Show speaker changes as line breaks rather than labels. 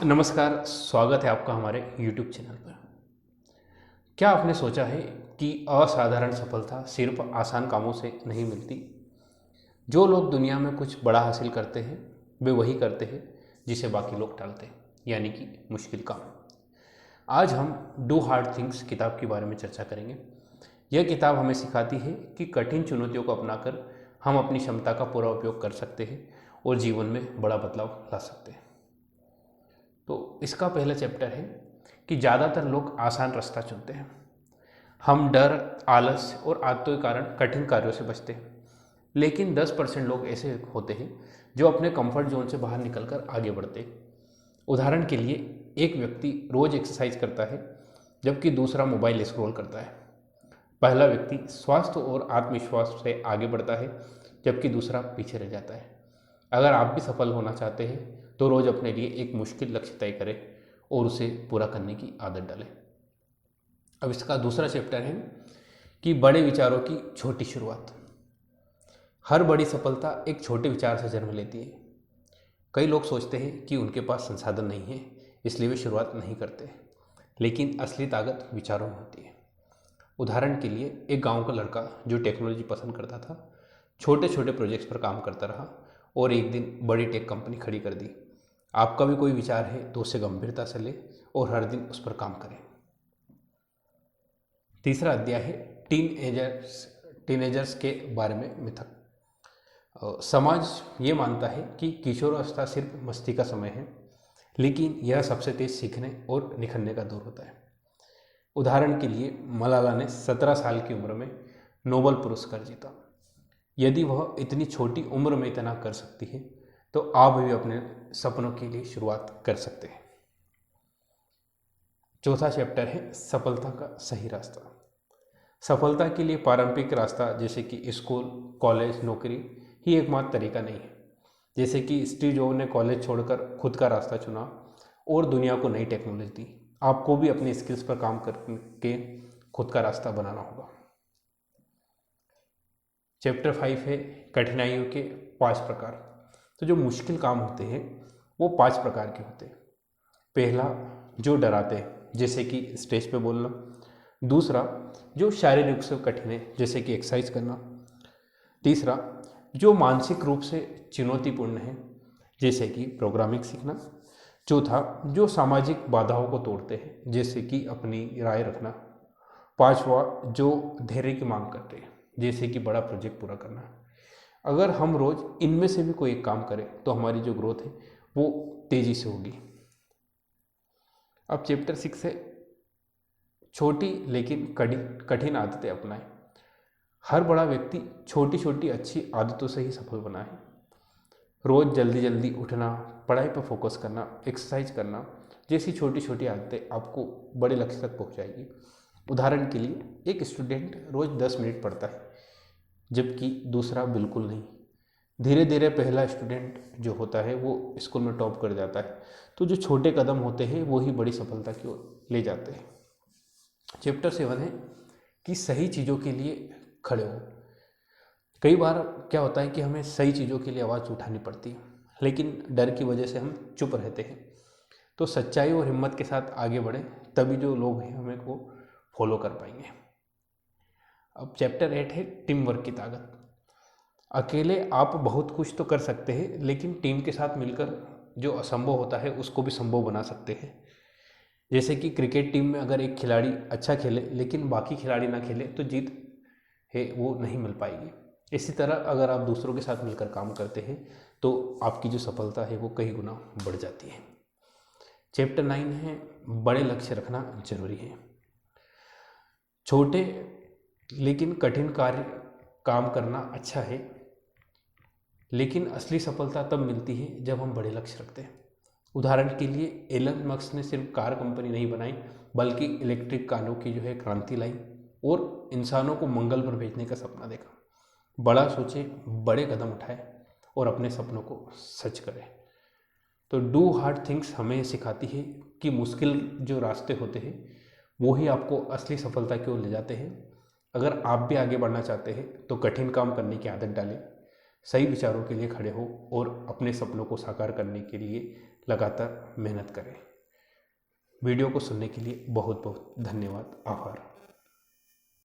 नमस्कार, स्वागत है आपका हमारे YouTube चैनल पर। क्या आपने सोचा है कि असाधारण सफलता सिर्फ आसान कामों से नहीं मिलती? जो लोग दुनिया में कुछ बड़ा हासिल करते हैं वे वही करते हैं जिसे बाकी लोग टालते हैं, यानी कि मुश्किल काम। आज हम डू हार्ड थिंग्स किताब के बारे में चर्चा करेंगे। यह किताब हमें सिखाती है कि कठिन चुनौतियों को अपनाकर हम अपनी क्षमता का पूरा उपयोग कर सकते हैं और जीवन में बड़ा बदलाव ला सकते हैं। तो इसका पहला चैप्टर है कि ज़्यादातर लोग आसान रास्ता चुनते हैं। हम डर, आलस और आदतों के कारण कठिन कार्यों से बचते हैं, लेकिन 10% लोग ऐसे होते हैं जो अपने कंफर्ट जोन से बाहर निकलकर आगे बढ़ते हैं। उदाहरण के लिए, एक व्यक्ति रोज एक्सरसाइज करता है जबकि दूसरा मोबाइल स्क्रॉल करता है। पहला व्यक्ति स्वास्थ्य और आत्मविश्वास से आगे बढ़ता है जबकि दूसरा पीछे रह जाता है। अगर आप भी सफल होना चाहते हैं तो रोज़ अपने लिए एक मुश्किल लक्ष्य तय करें और उसे पूरा करने की आदत डालें। अब इसका दूसरा चैप्टर है कि बड़े विचारों की छोटी शुरुआत। हर बड़ी सफलता एक छोटे विचार से जन्म लेती है। कई लोग सोचते हैं कि उनके पास संसाधन नहीं है, इसलिए वे शुरुआत नहीं करते, लेकिन असली ताकत विचारों में होती है। उदाहरण के लिए, एक गांव का लड़का जो टेक्नोलॉजी पसंद करता था, छोटे छोटे प्रोजेक्ट्स पर काम करता रहा और एक दिन बड़ी टेक कंपनी खड़ी कर दी। आपका भी कोई विचार है तो उसे गंभीरता से ले और हर दिन उस पर काम करें। तीसरा अध्याय है टीनेजर्स के बारे में मिथक। समाज ये मानता है कि किशोरावस्था सिर्फ मस्ती का समय है, लेकिन यह सबसे तेज सीखने और निखरने का दौर होता है। उदाहरण के लिए, मलाला ने 17 साल की उम्र में नोबेल पुरस्कार जीता। यदि वह इतनी छोटी उम्र में इतना कर सकती है तो आप भी अपने सपनों के लिए शुरुआत कर सकते हैं। चौथा चैप्टर है सफलता का सही रास्ता। सफलता के लिए पारंपरिक रास्ता जैसे कि स्कूल, कॉलेज, नौकरी ही एकमात्र तरीका नहीं है। जैसे कि स्टीव जॉब ने कॉलेज छोड़कर खुद का रास्ता चुना और दुनिया को नई टेक्नोलॉजी दी। आपको भी अपनी स्किल्स पर काम करके खुद का रास्ता बनाना होगा। चैप्टर 5 है कठिनाइयों के 5 प्रकार। तो जो मुश्किल काम होते हैं वो 5 प्रकार के होते हैं। पहला, जो डराते हैं, जैसे कि स्टेज पे बोलना। दूसरा, जो शारीरिक रूप से कठिन है, जैसे कि एक्सरसाइज करना। तीसरा, जो मानसिक रूप से चुनौतीपूर्ण है, जैसे कि प्रोग्रामिंग सीखना। चौथा, जो सामाजिक बाधाओं को तोड़ते हैं, जैसे कि अपनी राय रखना। पांचवा, जो धैर्य की मांग करते हैं, जैसे कि बड़ा प्रोजेक्ट पूरा करना। अगर हम रोज इनमें से भी कोई एक काम करें तो हमारी जो ग्रोथ है वो तेजी से होगी। अब चैप्टर 6 है छोटी लेकिन कठिन आदतें अपनाएं। हर बड़ा व्यक्ति छोटी छोटी अच्छी आदतों से ही सफल बना है। रोज जल्दी जल्दी उठना, पढ़ाई पर फोकस करना, एक्सरसाइज करना जैसी छोटी छोटी आदतें आपको बड़े लक्ष्य तक पहुंचाएगी। उदाहरण के लिए, एक स्टूडेंट रोज 10 मिनट पढ़ता है जबकि दूसरा बिल्कुल नहीं। धीरे धीरे पहला स्टूडेंट जो होता है वो स्कूल में टॉप कर जाता है। तो जो छोटे कदम होते हैं वो ही बड़ी सफलता की ओर ले जाते हैं। चैप्टर 7 है कि सही चीज़ों के लिए खड़े हो। कई बार क्या होता है कि हमें सही चीज़ों के लिए आवाज़ उठानी पड़ती है, लेकिन डर की वजह से हम चुप रहते हैं। तो सच्चाई और हिम्मत के साथ आगे बढ़ें, तभी जो लोग हैं हमें को फॉलो कर पाएंगे। अब चैप्टर 8 है टीम वर्क की ताकत। अकेले आप बहुत कुछ तो कर सकते हैं, लेकिन टीम के साथ मिलकर जो असंभव होता है उसको भी संभव बना सकते हैं। जैसे कि क्रिकेट टीम में अगर एक खिलाड़ी अच्छा खेले लेकिन बाकी खिलाड़ी ना खेले तो जीत है वो नहीं मिल पाएगी। इसी तरह अगर आप दूसरों के साथ मिलकर काम करते हैं तो आपकी जो सफलता है वो कई गुना बढ़ जाती है। चैप्टर 9 है बड़े लक्ष्य रखना जरूरी है। छोटे लेकिन कठिन कार्य काम करना अच्छा है, लेकिन असली सफलता तब मिलती है जब हम बड़े लक्ष्य रखते हैं। उदाहरण के लिए, एलन मस्क ने सिर्फ कार कंपनी नहीं बनाई बल्कि इलेक्ट्रिक कारों की जो है क्रांति लाई और इंसानों को मंगल पर भेजने का सपना देखा। बड़ा सोचे, बड़े कदम उठाए और अपने सपनों को सच करें। तो डू हार्ड थिंग्स हमें सिखाती है कि मुश्किल जो रास्ते होते हैं वो ही आपको असली सफलता की ओर ले जाते हैं। अगर आप भी आगे बढ़ना चाहते हैं तो कठिन काम करने की आदत डालें, सही विचारों के लिए खड़े हो और अपने सपनों को साकार करने के लिए लगातार मेहनत करें। वीडियो को सुनने के लिए बहुत बहुत धन्यवाद, आभार।